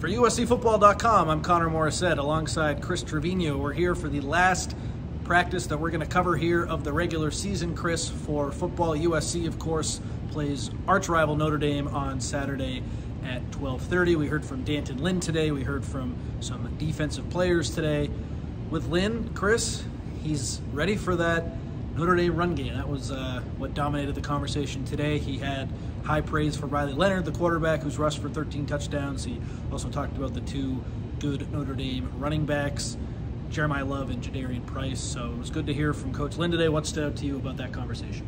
For USCFootball.com, I'm Connor Morrissette alongside Chris Trevino. We're here for the last practice that we're going to cover here of the regular season, Chris. For football, USC, of course, plays arch-rival Notre Dame on Saturday at 12:30. We heard from D'Anton Lynn today. We heard from some defensive players today. With Lynn, Chris, he's ready for that Notre Dame run game. That was what dominated the conversation today. He had high praise for Riley Leonard, the quarterback, who's rushed for 13 touchdowns. He also talked about the two good Notre Dame running backs, Jeremiah Love and Jadarian Price. So it was good to hear from Coach Lynn today. What stood out to you about that conversation?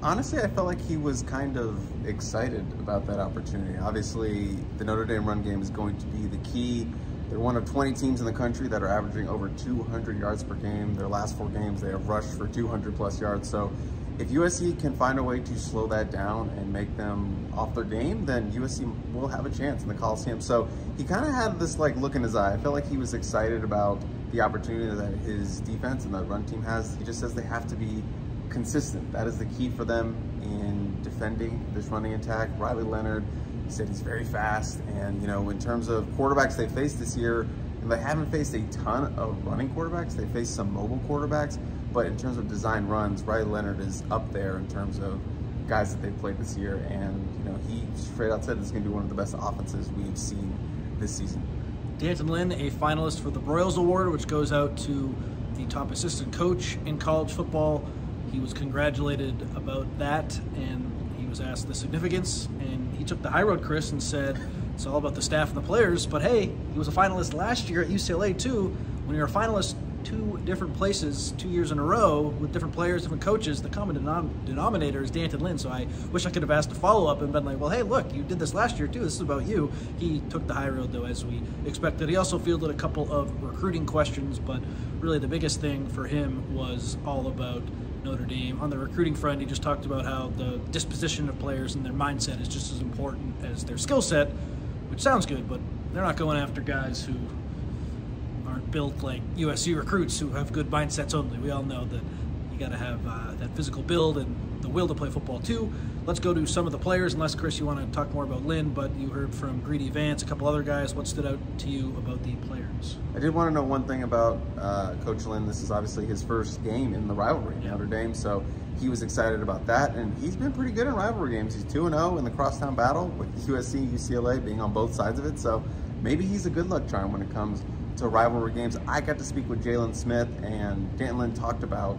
Honestly, I felt like he was kind of excited about that opportunity. Obviously, the Notre Dame run game is going to be the key. They're one of 20 teams in the country that are averaging over 200 yards per game. Their last 4 games, they have rushed for 200 plus yards. So if USC can find a way to slow that down and make them off their game, then USC will have a chance in the Coliseum. So he kind of had this look in his eye. I felt like he was excited about the opportunity that his defense and the run team has. He just says they have to be consistent. That is the key for them in defending this running attack. Riley Leonard, he said he's very fast, and in terms of quarterbacks they faced this year, they haven't faced a ton of running quarterbacks. They faced some mobile quarterbacks, but in terms of design runs, Riley Leonard is up there in terms of guys that they've played this year, and he straight out said this is going to be one of the best offenses we've seen this season. D'Anton Lynn, a finalist for the Broyles Award, which goes out to the top assistant coach in college football. He was congratulated about that, and he was asked the significance, and he took the high road, Chris, and said it's all about the staff and the players. But hey, he was a finalist last year at UCLA too. When you're a finalist 2 different places 2 years in a row with different players, different coaches, the common denominator is D'Anton Lynn. So I wish I could have asked a follow-up and been like, well, hey, look, you did this last year too. This is about you. He took the high road, though, as we expected. He also fielded a couple of recruiting questions, but really the biggest thing for him was all about Notre Dame. On the recruiting front, he just talked about how the disposition of players and their mindset is just as important as their skill set, which sounds good, but they're not going after guys who aren't built like USC recruits who have good mindsets only. We all know that you got to have that physical build and the will to play football too. Let's go to some of the players, unless, Chris, you want to talk more about Lynn, but you heard from Greedy Vance, a couple other guys. What stood out to you about the players? I did want to know one thing about Coach Lynn. This is obviously his first game in the rivalry, Notre Dame, so he was excited about that, and he's been pretty good in rivalry games. He's 2-0 in the crosstown battle with USC and UCLA being on both sides of it, so maybe he's a good luck charm when it comes to rivalry games. I got to speak with Jalen Smith, and D'Anton Lynn talked about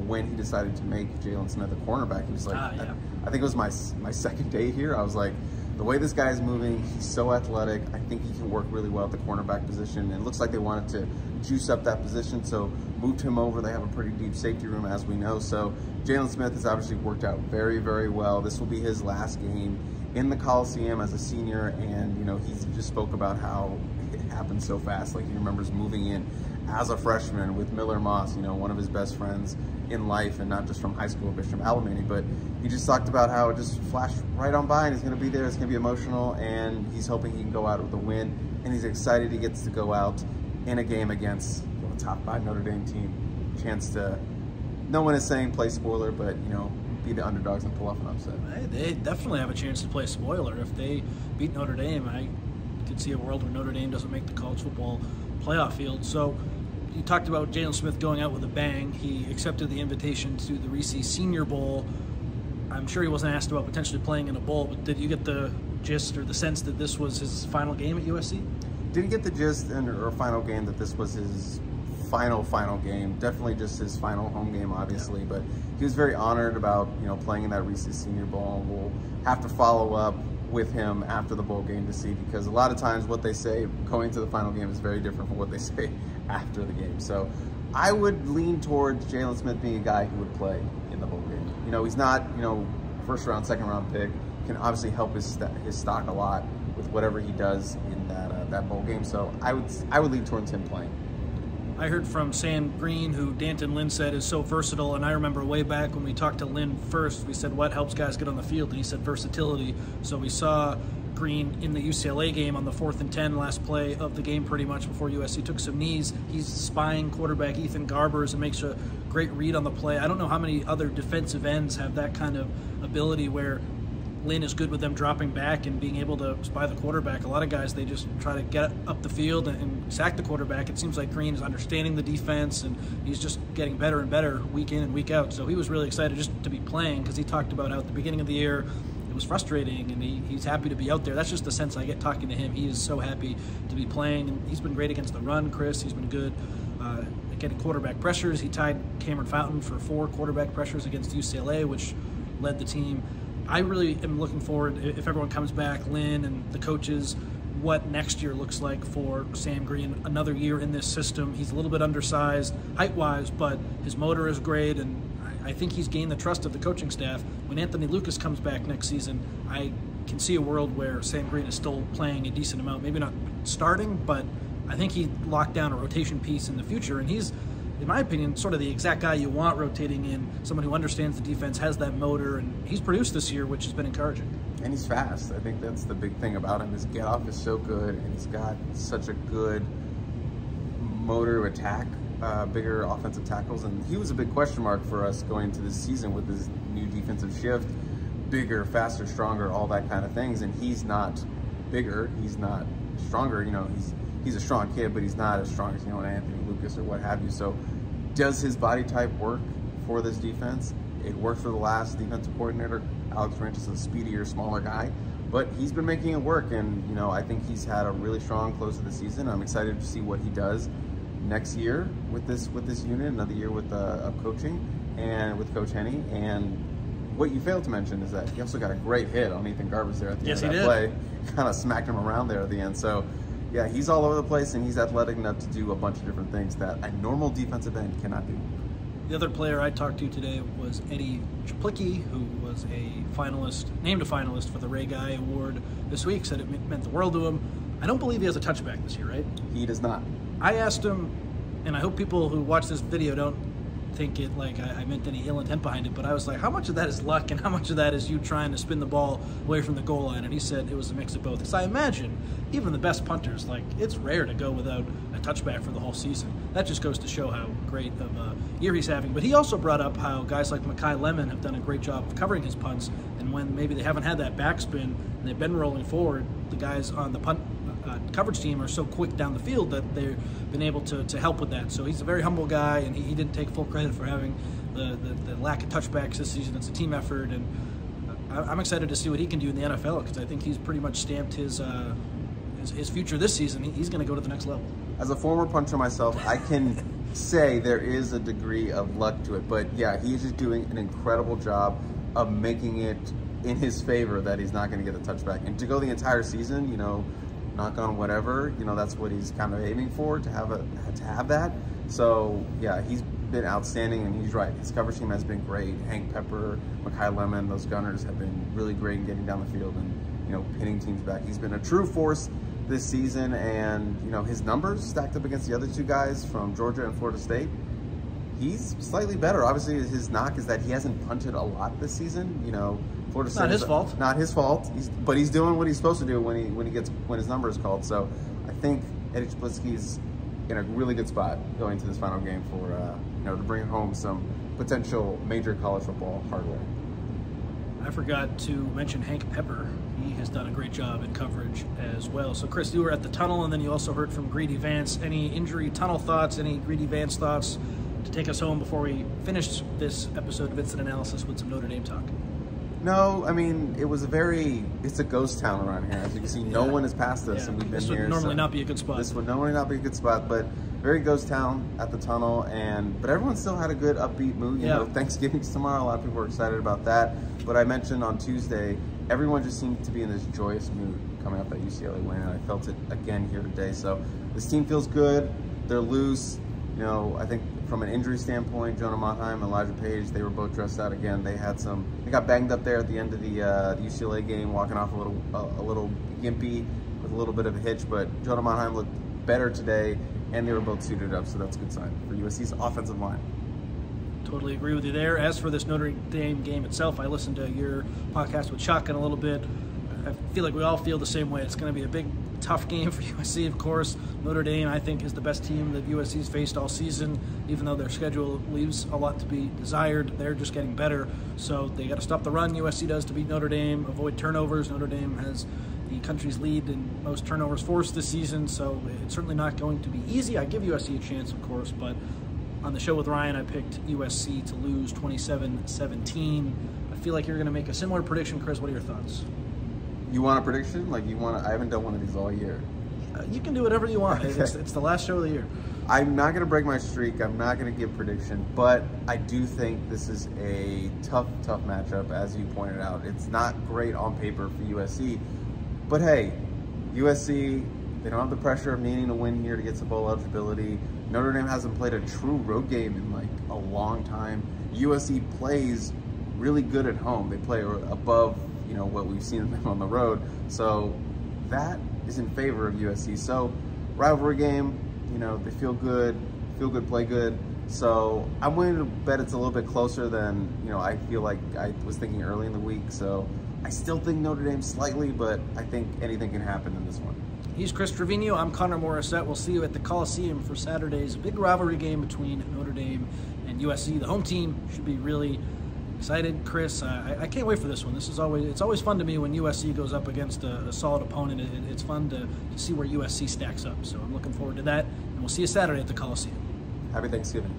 when he decided to make Jalen Smith a cornerback. He was like, I think it was my second day here. I was like, the way this guy is moving, he's so athletic. I think he can work really well at the cornerback position. And it looks like they wanted to juice up that position, so moved him over. They have a pretty deep safety room, as we know. So Jalen Smith has obviously worked out very, very well. This will be his last game in the Coliseum as a senior, and he's just spoke about how it happened so fast. Like, he remembers moving in as a freshman with Miller Moss, one of his best friends in life, and not just from high school, but from Alamany. But he just talked about how it just flashed right on by, and he's going to be there. It's going to be emotional, and he's hoping he can go out with a win, and he's excited he gets to go out in a game against a top 5 Notre Dame team. Chance to, no one is saying play spoiler, but be the underdogs and pull off an upset. They definitely have a chance to play spoiler. If they beat Notre Dame, I could see a world where Notre Dame doesn't make the college football playoff field. So you talked about Jalen Smith going out with a bang. He accepted the invitation to the Reese Senior Bowl. I'm sure he wasn't asked about potentially playing in a bowl, but did you get the gist or the sense that this was his final game at USC? Didn't get the gist or final game that this was his final game. Definitely just his final home game, obviously, but he was very honored about playing in that Reese Senior Bowl. We'll have to follow up with him after the bowl game to see, because a lot of times what they say going to the final game is very different from what they say after the game. So I would lean towards Jalen Smith being a guy who would play in the bowl game. He's not first round, second round pick, can obviously help his stock a lot with whatever he does in that bowl game. So I would lean towards him playing. I heard from Sam Green, who D'Anton Lynn said is so versatile, and I remember way back when we talked to Lynn first, we said what helps guys get on the field, and he said versatility. So we saw Green in the UCLA game on the 4th and 10, last play of the game pretty much before USC took some knees. He's spying quarterback Ethan Garbers and makes a great read on the play. I don't know how many other defensive ends have that kind of ability where Lynn is good with them dropping back and being able to spy the quarterback. A lot of guys, they just try to get up the field and sack the quarterback. It seems like Green is understanding the defense, and he's just getting better and better week in and week out. So he was really excited just to be playing, because he talked about how at the beginning of the year it was frustrating, and he's happy to be out there. That's just the sense I get talking to him. He is so happy to be playing, and he's been great against the run, Chris. He's been good at getting quarterback pressures. He tied Cameron Fountain for 4 quarterback pressures against UCLA, which led the team. I really am looking forward, if everyone comes back, Lynn and the coaches, what next year looks like for Sam Green. Another year in this system. He's a little bit undersized height-wise, but his motor is great, and I think he's gained the trust of the coaching staff. When Anthony Lucas comes back next season, I can see a world where Sam Green is still playing a decent amount. Maybe not starting, but I think he locked down a rotation piece in the future, and he's, in my opinion, sort of the exact guy you want rotating in, someone who understands the defense, has that motor, and he's produced this year, which has been encouraging. And he's fast. I think that's the big thing about him. His get-off is so good, and he's got such a good motor to attack, bigger offensive tackles, and he was a big question mark for us going into this season with his new defensive shift, bigger, faster, stronger, all that kind of things, and he's not bigger, he's not stronger, you know, he's a strong kid, but he's not as strong as, you know, an Anthony Lucas or what have you. So does his body type work for this defense? It worked for the last defensive coordinator. Alex Ranch is a speedier, smaller guy, but he's been making it work, and, you know, I think he's had a really strong close to the season. I'm excited to see what he does next year with this unit, another year with of coaching and with Coach Henney. And what you failed to mention is that he also got a great hit on Ethan Garbus there at the end of that play. Kind of smacked him around there at the end. So yeah, he's all over the place, and he's athletic enough to do a bunch of different things that a normal defensive end cannot do. The other player I talked to today was Eddie Czaplicki, who was named a finalist for the Ray Guy Award this week. Said it meant the world to him. I don't believe he has a touchback this year, right? He does not. I asked him, and I hope people who watch this video don't think it like I meant any ill intent behind it, but I was like, how much of that is luck and how much of that is you trying to spin the ball away from the goal line? And he said it was a mix of both. Because I imagine even the best punters, like, it's rare to go without a touchback for the whole season. That just goes to show how great of a year he's having. But he also brought up how guys like Mekhi Lemon have done a great job of covering his punts, and when maybe they haven't had that backspin and they've been rolling forward, the guys on the punt coverage team are so quick down the field that they've been able to help with that. So he's a very humble guy, and he didn't take full credit for having the lack of touchbacks this season. It's a team effort, and I'm excited to see what he can do in the NFL, because I think he's pretty much stamped his future this season. He's going to go to the next level. As a former punter myself, I can say there is a degree of luck to it, but yeah, he's just doing an incredible job of making it in his favor that he's not going to get a touchback. And to go the entire season, you know, knock on whatever, you know, that's what he's kind of aiming for, to have that. So yeah, he's been outstanding, and he's right. His coverage team has been great. Hank Pepper, Mekhi Lemon, those gunners have been really great in getting down the field and, you know, pinning teams back. He's been a true force this season, and, you know, his numbers stacked up against the other two guys from Georgia and Florida State, he's slightly better. Obviously, his knock is that he hasn't punted a lot this season. You know, Florida State. Not his fault. Not his fault. But he's doing what he's supposed to do when his number is called. So I think Eddie Czaplicki is in a really good spot going to this final game for you know, to bring home some potential major college football hardware. I forgot to mention Hank Pepper. He has done a great job in coverage as well. So, Chris, you were at the tunnel, and then you also heard from Greedy Vance. Any injury tunnel thoughts, any Greedy Vance thoughts to take us home before we finish this episode of Instant Analysis with some Notre Dame talk? No, I mean, it's a ghost town around here. As you can see, no one has passed us, and we've been here. This would normally not be a good spot. This would normally not be a good spot, but very ghost town at the tunnel, but everyone still had a good upbeat mood. You know, Thanksgiving's tomorrow. A lot of people are excited about that. But I mentioned on Tuesday, everyone just seemed to be in this joyous mood coming up that UCLA win, and I felt it again here today. So this team feels good. They're loose. You know, I think from an injury standpoint, Jonah Monheim and Elijah Page, they were both dressed out again. They got banged up there at the end of the UCLA game, walking off a little gimpy with a little bit of a hitch. But Jonah Monheim looked better today, and they were both suited up, so that's a good sign for USC's offensive line. Totally agree with you there. As for this Notre Dame game itself, I listened to your podcast with Chuck in a little bit. I feel like we all feel the same way. It's going to be a big tough game for USC, of course. Notre Dame, I think, is the best team that USC's faced all season, even though their schedule leaves a lot to be desired. They're just getting better, so they got to stop the run. USC does to beat Notre Dame, avoid turnovers. Notre Dame has the country's lead in most turnovers forced this season, so it's certainly not going to be easy. I give USC a chance, of course, but on the show with Ryan, I picked USC to lose 27-17. I feel like you're going to make a similar prediction, Chris. What are your thoughts? You want a prediction? Like you want? I haven't done one of these all year. You can do whatever you want. Okay. It's the last show of the year. I'm not going to break my streak. I'm not going to give prediction, but I do think this is a tough matchup, as you pointed out. It's not great on paper for USC, but hey, USC, they don't have the pressure of needing to win here to get some bowl eligibility. Notre Dame hasn't played a true road game in like a long time. USC plays really good at home. They play above, you know, what we've seen them on the road. So that is in favor of USC. So rivalry game, you know, they feel good, play good. So I'm willing to bet it's a little bit closer than, you know, I feel like I was thinking early in the week. So I still think Notre Dame slightly, but I think anything can happen in this one. He's Chris Trevino. I'm Connor Morrissette. We'll see you at the Coliseum for Saturday's big rivalry game between Notre Dame and USC. The home team should be really excited. Chris, I can't wait for this one. It's always fun to me when USC goes up against a solid opponent. It's fun to see where USC stacks up. So I'm looking forward to that. And we'll see you Saturday at the Coliseum. Happy Thanksgiving.